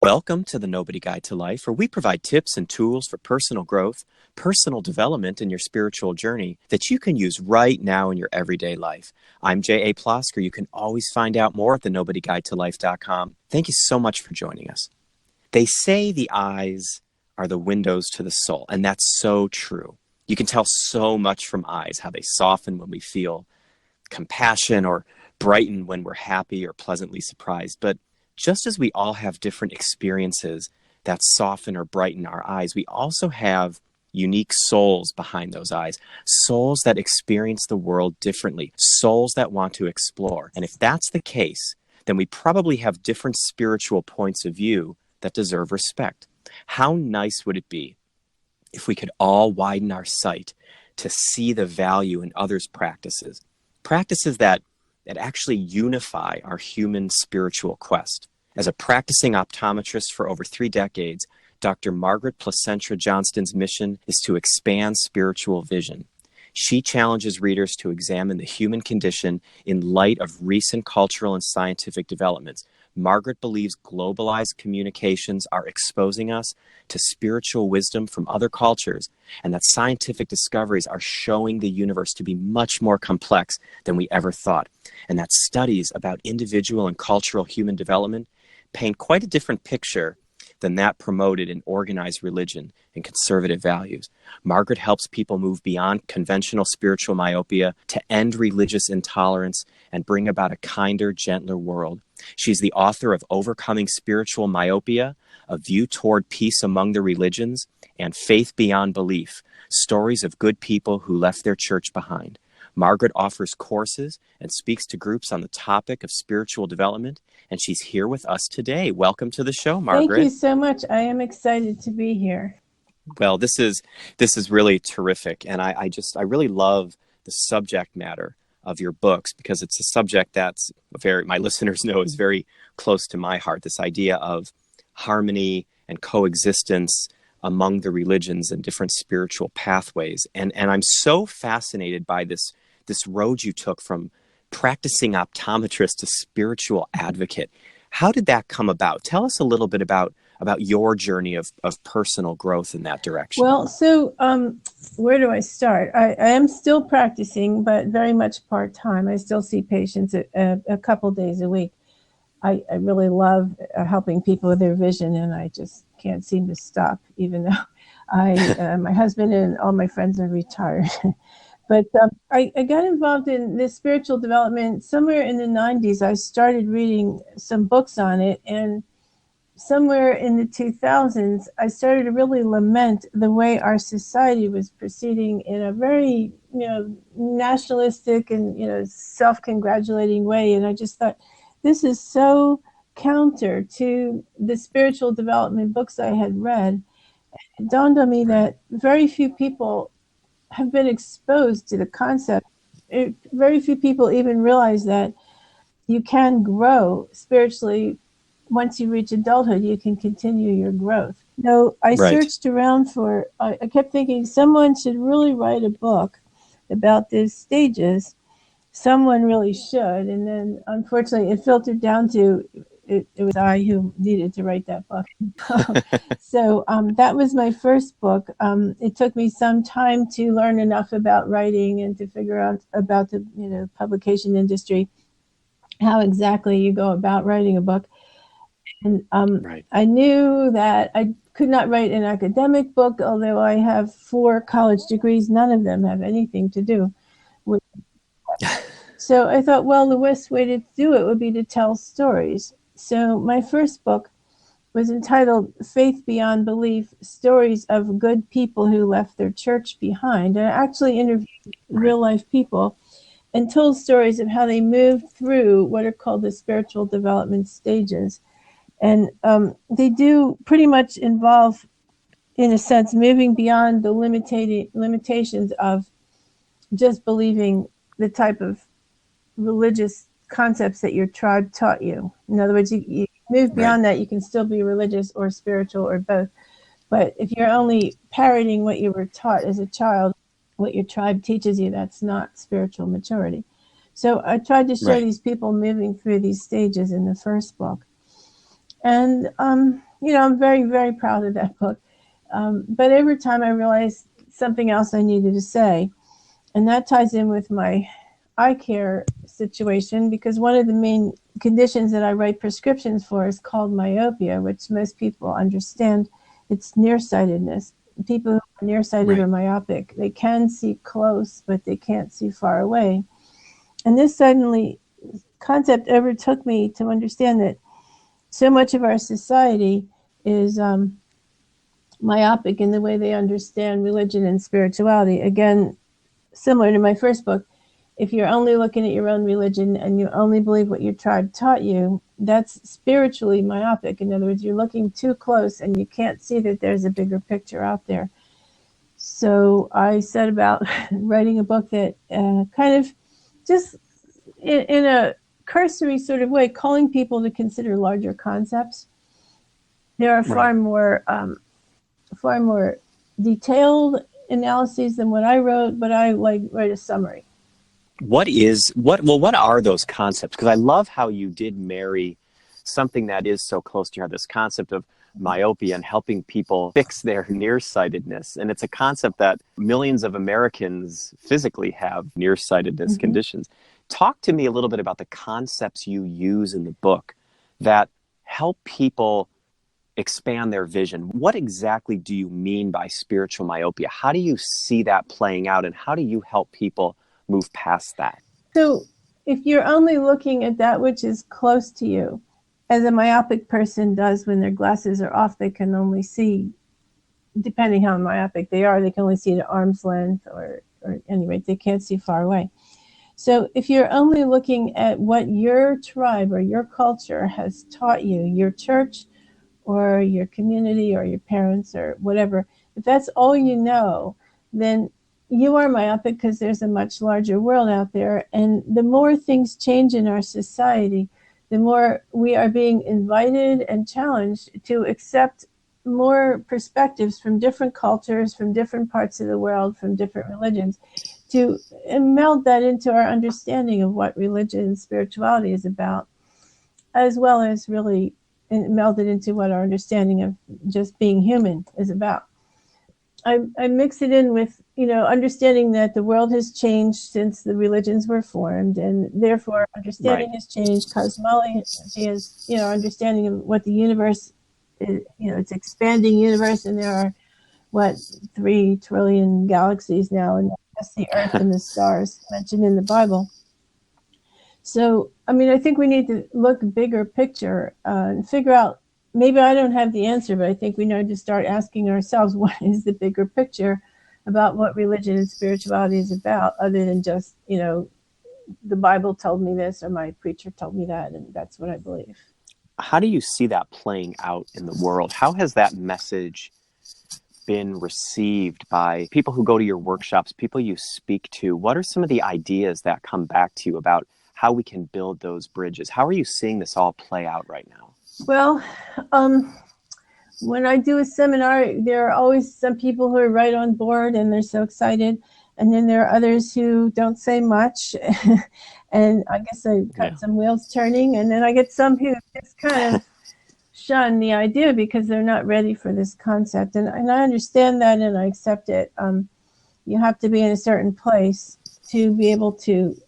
Welcome to the Nobody Guide to Life, where we provide tips and tools for personal growth, personal development in your spiritual journey that you can use right now in your everyday life. I'm J.A. Plosker. You can always find out more at thenobodyguidetolife.com. Thank you so much for joining us. They say the eyes are the windows to the soul, and that's so true. You can tell so much from eyes, how they soften when we feel compassion or brighten when we're happy or pleasantly surprised. But just as we all have different experiences that soften or brighten our eyes, we also have unique souls behind those eyes, souls that experience the world differently, souls that want to explore. And if that's the case, then we probably have different spiritual points of view that deserve respect. How nice would it be if we could all widen our sight to see the value in others' practices, practices that actually unify our human spiritual quest. As a practicing optometrist for over 3 decades, Dr. Margaret Placentra Johnston's mission is to expand spiritual vision. She challenges readers to examine the human condition in light of recent cultural and scientific developments. Margaret believes globalized communications are exposing us to spiritual wisdom from other cultures, and that scientific discoveries are showing the universe to be much more complex than we ever thought, and that studies about individual and cultural human development paint quite a different picture than that promoted in organized religion and conservative values. Margaret helps people move beyond conventional spiritual myopia to end religious intolerance and bring about a kinder, gentler world. She's the author of Overcoming Spiritual Myopia, A View Toward Peace Among the Religions, and Faith Beyond Belief, Stories of Good People Who Left Their Church Behind. Margaret offers courses and speaks to groups on the topic of spiritual development, and she's here with us today. Welcome to the show, Margaret. Thank you so much. I am excited to be here. Well, this is really terrific, and I really love the subject matter of your books, because it's a subject that's my listeners know is very close to my heart. This idea of harmony and coexistence among the religions and different spiritual pathways, and I'm so fascinated by this road you took from practicing optometrist to spiritual advocate. How did that come about? Tell us a little bit about your journey of personal growth in that direction. Well, so where do I start? I am still practicing, but very much part-time. I still see patients a couple days a week. I really love helping people with their vision, and I just can't seem to stop, even though my husband and all my friends are retired. But I got involved in this spiritual development somewhere in the 90s. I started reading some books on it, and somewhere in the 2000s, I started to really lament the way our society was proceeding in a very, nationalistic and, self-congratulating way. And I just thought, this is so counter to the spiritual development books I had read. It dawned on me that very few people have been exposed to the concept. Very few people even realize that you can grow spiritually. Once you reach adulthood, you can continue your growth. So I searched around I kept thinking someone should really write a book about these stages. Someone really should. And then unfortunately it filtered down to it was I who needed to write that book. So that was my first book. It took me some time to learn enough about writing and to figure out about the publication industry, how exactly you go about writing a book. And I knew that I could not write an academic book, although I have 4 college degrees. None of them have anything to do with that. So I thought, well, the best way to do it would be to tell stories. So my first book was entitled Faith Beyond Belief, Stories of Good People Who Left Their Church Behind. And I actually interviewed real-life people and told stories of how they moved through what are called the spiritual development stages. And they do pretty much involve, in a sense, moving beyond the limitations of just believing the type of religious concepts that your tribe taught you. In other words, you move beyond that. You can still be religious or spiritual or both. But if you're only parroting what you were taught as a child, what your tribe teaches you, that's not spiritual maturity. So I tried to show these people moving through these stages in the first book. And I'm very, very proud of that book. But over time, I realized something else I needed to say. And that ties in with my eye care situation, because one of the main conditions that I write prescriptions for is called myopia, which most people understand. It's nearsightedness. People who are nearsighted Right. or myopic, they can see close, but they can't see far away. And this suddenly concept overtook me to understand that so much of our society is myopic in the way they understand religion and spirituality. Again, similar to my first book, if you're only looking at your own religion and you only believe what your tribe taught you, that's spiritually myopic. In other words, you're looking too close and you can't see that there's a bigger picture out there. So I set about writing a book that kind of just in a cursory sort of way, calling people to consider larger concepts. There are Right. far more detailed analyses than what I wrote, but I write a summary. What are those concepts? Because I love how you did marry something that is so close to your heart, this concept of myopia and helping people fix their nearsightedness. And it's a concept that millions of Americans physically have nearsightedness conditions. Talk to me a little bit about the concepts you use in the book that help people expand their vision. What exactly do you mean by spiritual myopia? How do you see that playing out, and how do you help people move past that? So if you're only looking at that which is close to you, as a myopic person does when their glasses are off, they can only see, depending how myopic they are, they can only see at arm's length, or anyway, they can't see far away. So if you're only looking at what your tribe or your culture has taught you, your church or your community or your parents or whatever, if that's all you know, then you are myopic, because there's a much larger world out there. And the more things change in our society, the more we are being invited and challenged to accept more perspectives from different cultures, from different parts of the world, from different religions, to meld that into our understanding of what religion and spirituality is about, as well as really meld it into what our understanding of just being human is about. I mix it in with, understanding that the world has changed since the religions were formed, and therefore understanding has changed. Cosmology is, understanding of what the universe is, it's expanding universe, and there are, 3 trillion galaxies now, and that's the Earth and the stars mentioned in the Bible. So, I think we need to look bigger picture and figure out. Maybe I don't have the answer, but I think we need to start asking ourselves, what is the bigger picture about what religion and spirituality is about, other than just, the Bible told me this, or my preacher told me that, and that's what I believe. How do you see that playing out in the world? How has that message been received by people who go to your workshops, people you speak to? What are some of the ideas that come back to you about how we can build those bridges? How are you seeing this all play out right now? Well, when I do a seminar, there are always some people who are right on board and they're so excited. And then there are others who don't say much. And I guess I got some wheels turning. And then I get some who just kind of shun the idea because they're not ready for this concept. And I understand that, and I accept it. You have to be in a certain place to be able to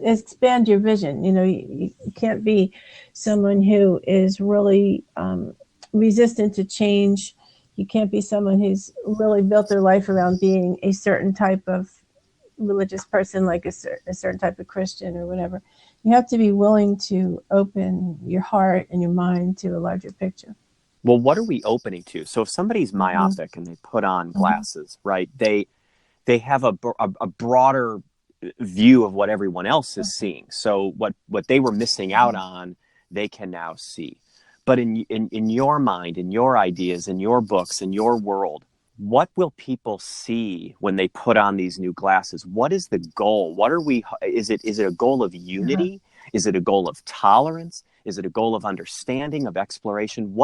expand your vision. You can't be someone who is really resistant to change. You can't be someone who's really built their life around being a certain type of religious person, like a certain type of Christian or whatever. You have to be willing to open your heart and your mind to a larger picture. Well, what are we opening to? So if somebody's myopic and they put on glasses, right, they have a broader view of what everyone else is seeing. So what they were missing out on, they can now see. But in your mind, in your ideas, in your books, in your world, what will people see when they put on these new glasses? What is the goal? Is it a goal of unity? Is it a goal of tolerance? Is it a goal of understanding, of exploration?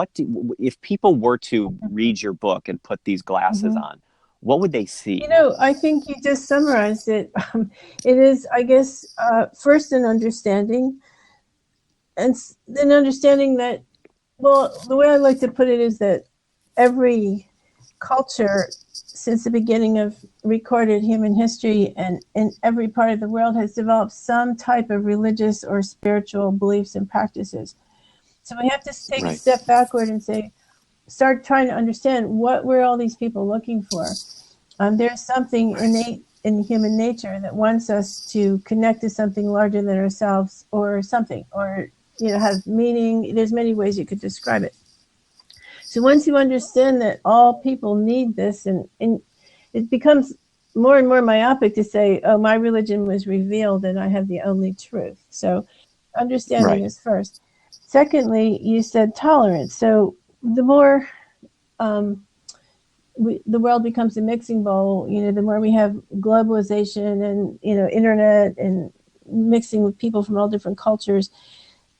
If people were to read your book and put these glasses on, what would they see? I think you just summarized it. It is, I guess, first an understanding, and then understanding that Well, the way I like to put it is that every culture since the beginning of recorded human history and in every part of the world has developed some type of religious or spiritual beliefs and practices. So we have to take a step backward and start trying to understand what were all these people looking for. There's something innate in human nature that wants us to connect to something larger than ourselves or something, or have meaning. There's many ways you could describe it. So once you understand that all people need this, and it becomes more and more myopic to say, oh, my religion was revealed and I have the only truth. So understanding is first. Secondly, you said tolerance. So the more the world becomes a mixing bowl, the more we have globalization and, internet and mixing with people from all different cultures,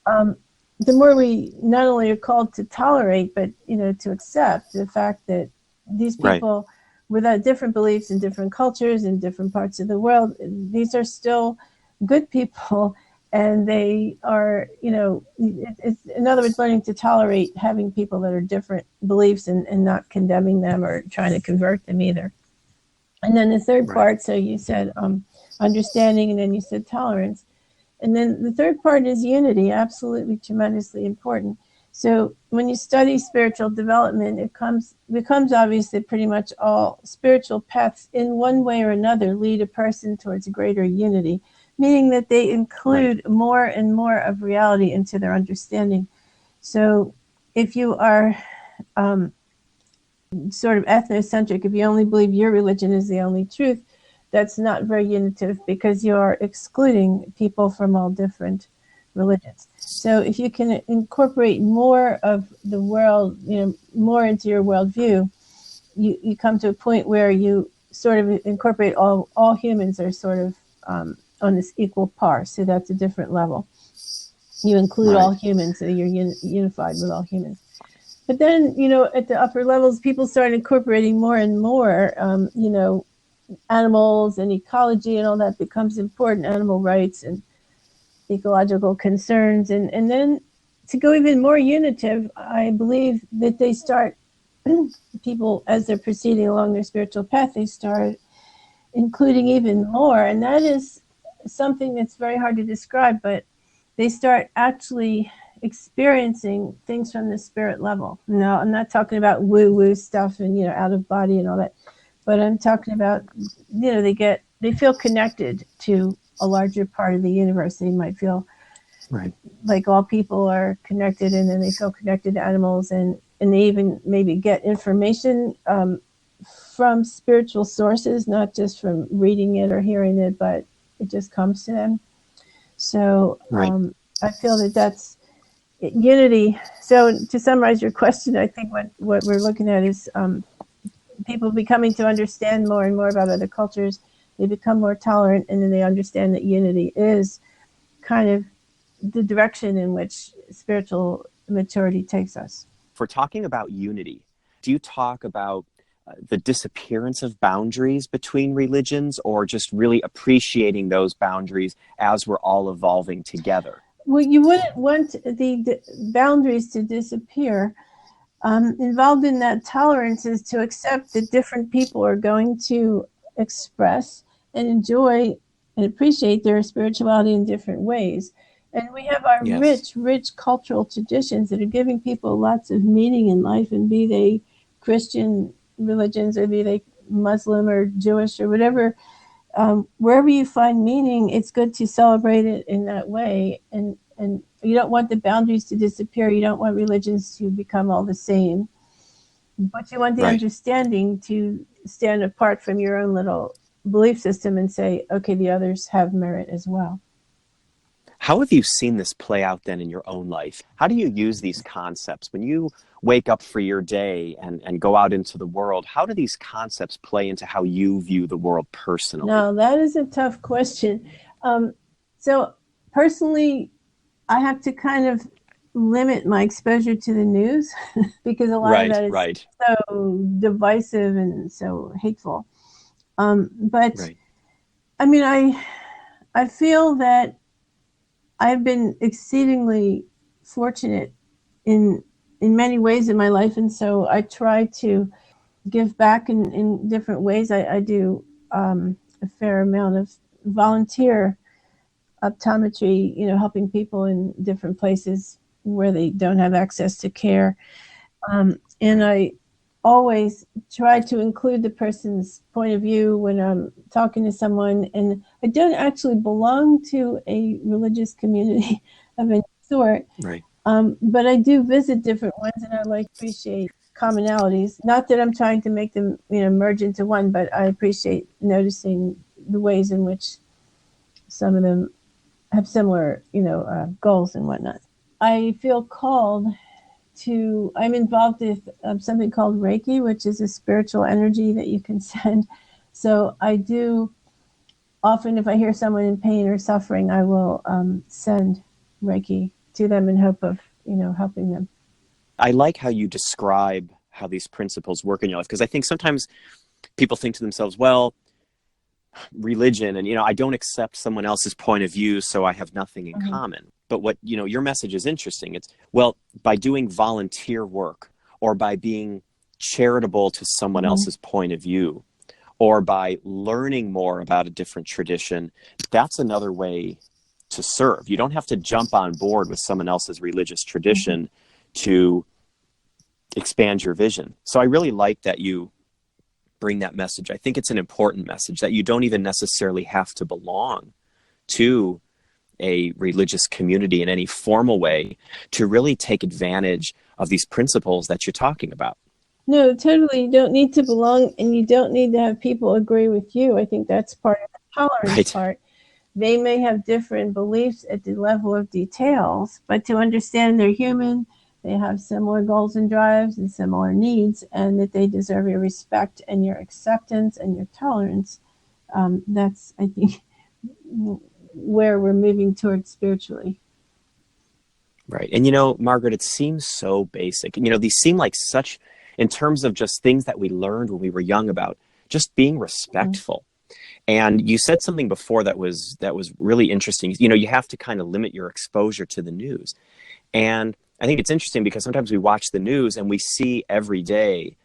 the more we not only are called to tolerate, but, to accept the fact that these people without different beliefs and different cultures in different parts of the world, these are still good people. And they are, it's, in other words, learning to tolerate having people that are different beliefs and not condemning them or trying to convert them either. And then the third part, so you said understanding, and then you said tolerance. And then the third part is unity, absolutely tremendously important. So when you study spiritual development, it becomes obvious that pretty much all spiritual paths in one way or another lead a person towards greater unity, meaning that they include more and more of reality into their understanding. So if you are sort of ethnocentric, if you only believe your religion is the only truth, that's not very unitive because you are excluding people from all different religions. So if you can incorporate more of the world, more into your worldview, you come to a point where you sort of incorporate all humans are sort of on this equal par. So that's a different level. You include all humans, so you're unified with all humans. But then, at the upper levels, people start incorporating more and more, animals and ecology and all that becomes important, animal rights and ecological concerns. And then to go even more unitive, I believe that they start, people, as they're proceeding along their spiritual path, they start including even more. And that is something that's very hard to describe, but they start actually experiencing things from the spirit level. No, I'm not talking about woo-woo stuff and, out of body and all that. But I'm talking about, they feel connected to a larger part of the universe. They might feel like all people are connected, and then they feel connected to animals, and they even maybe get information from spiritual sources, not just from reading it or hearing it, but it just comes to them. So I feel that that's unity. So to summarize your question, I think what we're looking at is people becoming to understand more and more about other cultures. They become more tolerant, and then they understand that unity is kind of the direction in which spiritual maturity takes us. For talking about unity, do you talk about the disappearance of boundaries between religions, or just really appreciating those boundaries as we're all evolving together? Well, you wouldn't want the boundaries to disappear. Involved in that tolerance is to accept that different people are going to express and enjoy and appreciate their spirituality in different ways. And we have our rich cultural traditions that are giving people lots of meaning in life, and be they Christian religions or be they Muslim or Jewish or whatever, wherever you find meaning, it's good to celebrate it in that way. And you don't want the boundaries to disappear. You don't want religions to become all the same. But you want the understanding to stand apart from your own little belief system and say, okay, the others have merit as well. How have you seen this play out then in your own life? How do you use these concepts when you wake up for your day and go out into the world? How do these concepts play into how you view the world personally? Now, that is a tough question. So personally, I have to kind of limit my exposure to the news because a lot of that is so divisive and so hateful. But I mean, I feel that I've been exceedingly fortunate in in many ways in my life, and so I try to give back in different ways. I do a fair amount of volunteer optometry, helping people in different places where they don't have access to care. And I always try to include the person's point of view when I'm talking to someone. And I don't actually belong to a religious community of any sort, Right. but I do visit different ones, and I appreciate commonalities. Not that I'm trying to make them, merge into one, but I appreciate noticing the ways in which some of them have similar, goals and whatnot. I feel called I'm involved with something called Reiki, which is a spiritual energy that you can send. So I do often, if I hear someone in pain or suffering, I will send Reiki to them in hope of, helping them. I like how you describe how these principles work in your life, because I think sometimes people think to themselves, well, religion, and I don't accept someone else's point of view, so I have nothing in common. But what your message is interesting. It's, well, by doing volunteer work, or by being charitable to someone else's point of view, or by learning more about a different tradition, that's another way to serve. You don't have to jump on board with someone else's religious tradition to expand your vision. So I really like that you bring that message. I think it's an important message that you don't even necessarily have to belong to a religious community in any formal way to really take advantage of these principles that you're talking about. No, totally. You don't need to belong, and you don't need to have people agree with you. I think that's part of the tolerance part. They may have different beliefs at the level of details, but to understand they're human, they have similar goals and drives and similar needs, and that they deserve your respect and your acceptance and your tolerance. That's, I think, where we're moving towards spiritually. Right. And, Margaret, it seems so basic. These seem like such, in terms of just things that we learned when we were young about just being respectful. And you said something before that was really interesting. You have to kind of limit your exposure to the news. And I think it's interesting because sometimes we watch the news and we see every day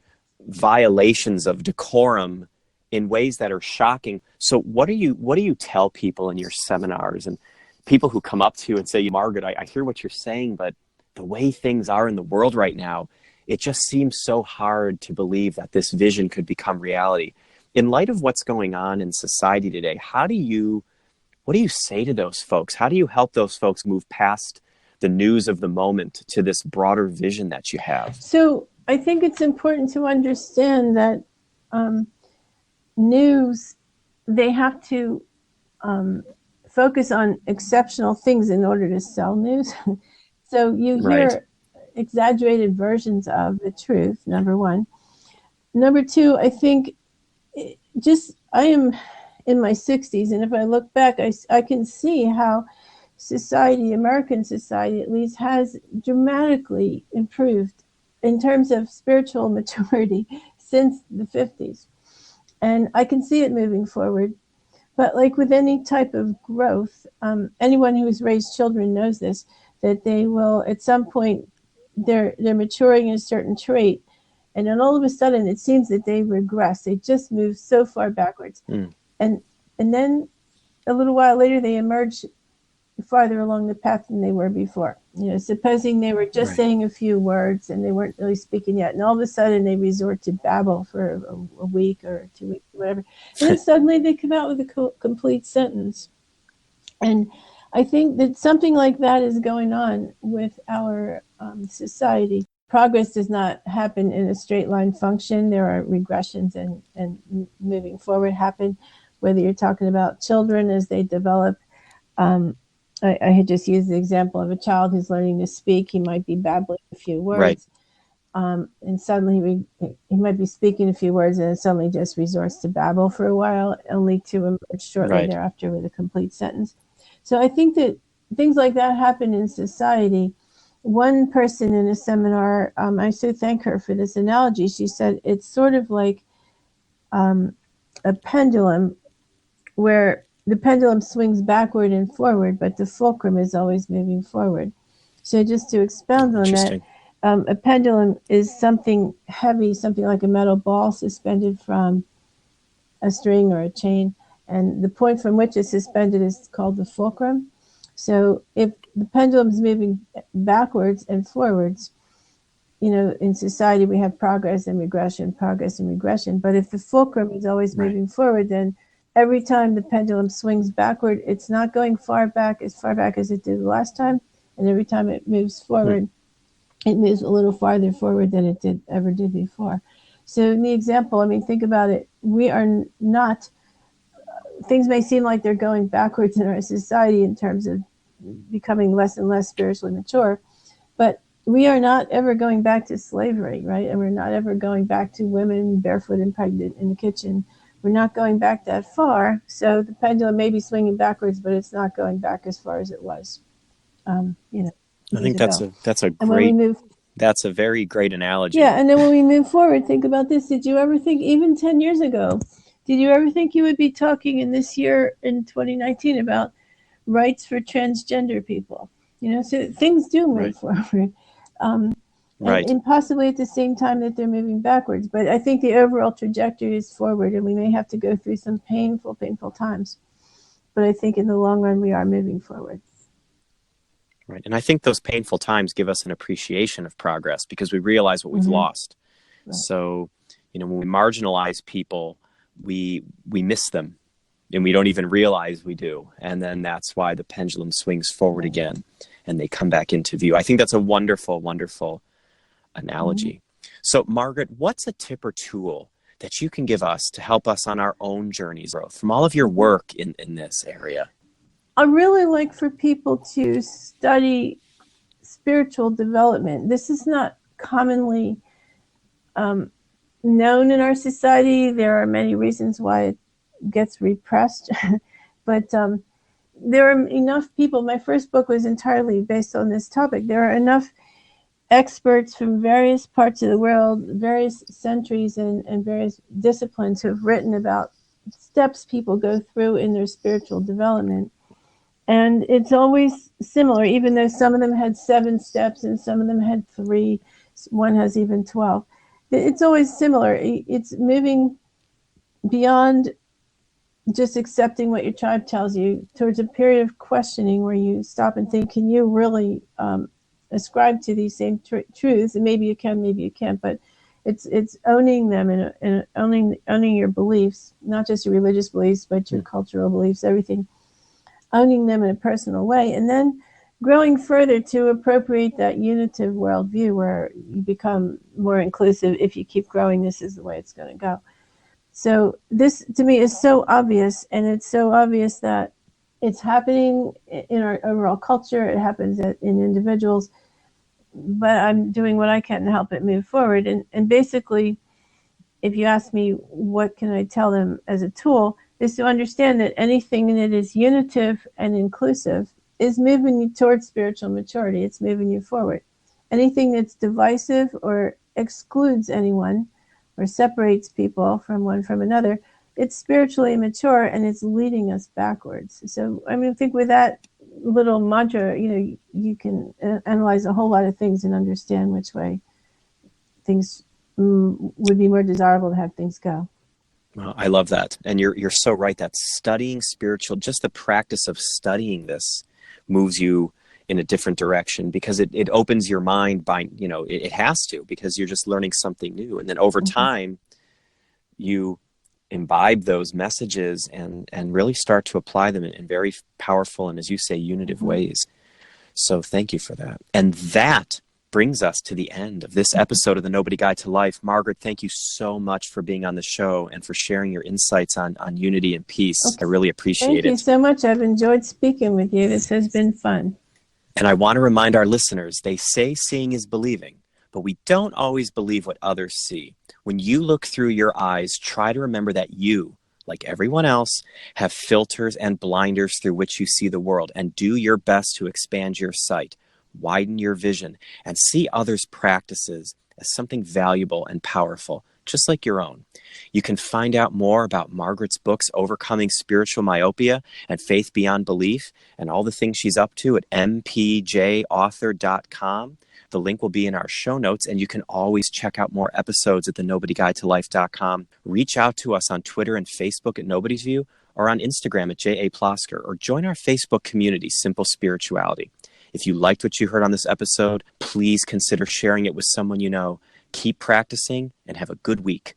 violations of decorum in ways that are shocking. So what do you tell people in your seminars and people who come up to you and say, Margaret, I hear what you're saying, but the way things are in the world right now, it just seems so hard to believe that this vision could become reality. In light of what's going on in society today, what do you say to those folks? How do you help those folks move past the news of the moment to this broader vision that you have? So I think it's important to understand that news, they have to focus on exceptional things in order to sell news. So you hear exaggerated versions of the truth, number one. Number two, I think I am in my 60s, and if I look back, I can see how society, American society at least, has dramatically improved in terms of spiritual maturity since the 50s. And I can see it moving forward. But like with any type of growth, anyone who's raised children knows this, that they will, at some point, they're maturing in a certain trait, and then all of a sudden it seems that they regress. They just move so far backwards. And then a little while later they emerge farther along the path than they were before. Supposing they were just saying a few words and they weren't really speaking yet, and all of a sudden they resort to babble for a week or 2 weeks, whatever, and then suddenly they come out with a complete sentence. And I think that something like that is going on with our society. Progress does not happen in a straight line function. There are regressions and moving forward happen, whether you're talking about children as they develop. I had just used the example of a child who's learning to speak. He might be babbling a few words, and suddenly he might be speaking a few words, and then suddenly just resorts to babble for a while, only to emerge shortly thereafter with a complete sentence. So I think that things like that happen in society. One person in a seminar, I so thank her for this analogy. She said it's sort of like a pendulum where the pendulum swings backward and forward, but the fulcrum is always moving forward. So just to expound on that, a pendulum is something heavy, something like a metal ball suspended from a string or a chain, and the point from which it's suspended is called the fulcrum. So if the pendulum is moving backwards and forwards, in society we have progress and regression, but if the fulcrum is always moving forward, then every time the pendulum swings backward, it's not going as far back as it did the last time, and every time it moves forward, it moves a little farther forward than it ever did before. So in the example, think about it. We are not, things may seem like they're going backwards in our society in terms of becoming less and less spiritually mature, but we are not ever going back to slavery, right? And we're not ever going back to women barefoot and pregnant in the kitchen. We're not going back that far. So the pendulum may be swinging backwards, but it's not going back as far as it was. I think that's a very great analogy. Yeah, and then when we move forward, think about this. Did you ever think, even 10 years ago, did you ever think you would be talking in this year, in 2019, about rights for transgender people? So things do move forward. And possibly at the same time that they're moving backwards. But I think the overall trajectory is forward, and we may have to go through some painful times. But I think in the long run, we are moving forward. Right. And I think those painful times give us an appreciation of progress because we realize what we've lost. Right. So, when we marginalize people, we miss them, and we don't even realize we do. And then that's why the pendulum swings forward again, and they come back into view. I think that's a wonderful, wonderful analogy. So, Margaret, what's a tip or tool that you can give us to help us on our own journeys of growth from all of your work in this area? I really like for people to study spiritual development. This is not commonly known in our society. There are many reasons why it gets repressed, but there are enough people. My first book was entirely based on this topic. There are enough experts from various parts of the world, various centuries and various disciplines who have written about steps people go through in their spiritual development. And it's always similar, even though some of them had 7 steps and some of them had 3, one has even 12. It's always similar. It's moving beyond just accepting what your tribe tells you towards a period of questioning where you stop and think, can you really ascribe to these same truths? And maybe you can, maybe you can't, but it's owning them and owning your beliefs, not just your religious beliefs, but your cultural beliefs, everything. Owning them in a personal way, and then growing further to appropriate that unitive worldview where you become more inclusive. If you keep growing, this is the way it's going to go. So this, to me, is so obvious, and it's so obvious that it's happening in our overall culture. It happens in individuals, but I'm doing what I can to help it move forward. And basically, if you ask me what can I tell them as a tool, is to understand that anything that is unitive and inclusive is moving you towards spiritual maturity. It's moving you forward. Anything that's divisive or excludes anyone or separates people from one from another, it's spiritually immature and it's leading us backwards. So, I think with that little mantra, you can analyze a whole lot of things and understand which way things would be more desirable to have things go. Well, I love that. And you're so right that studying spiritual, just the practice of studying this moves you in a different direction because it opens your mind by, it has to, because you're just learning something new. And then over time, you imbibe those messages and really start to apply them in very powerful and, as you say, unitive ways. So thank you for that. And that brings us to the end of this episode of the Nobody Guide to Life. Margaret, thank you so much for being on the show and for sharing your insights on unity and peace. Okay. I really appreciate it. Thank you so much. I've enjoyed speaking with you. This has been fun. And I want to remind our listeners, they say seeing is believing, but we don't always believe what others see. When you look through your eyes, try to remember that you, like everyone else, have filters and blinders through which you see the world, and do your best to expand your sight, widen your vision, and see others' practices as something valuable and powerful, just like your own. You can find out more about Margaret's books, Overcoming Spiritual Myopia and Faith Beyond Belief, and all the things she's up to at mpjauthor.com. The link will be in our show notes, and you can always check out more episodes at thenobodyguidetolife.com. Reach out to us on Twitter and Facebook at Nobody's View, or on Instagram at J.A. Plosker, or join our Facebook community, Simple Spirituality. If you liked what you heard on this episode, please consider sharing it with someone you know. Keep practicing and have a good week.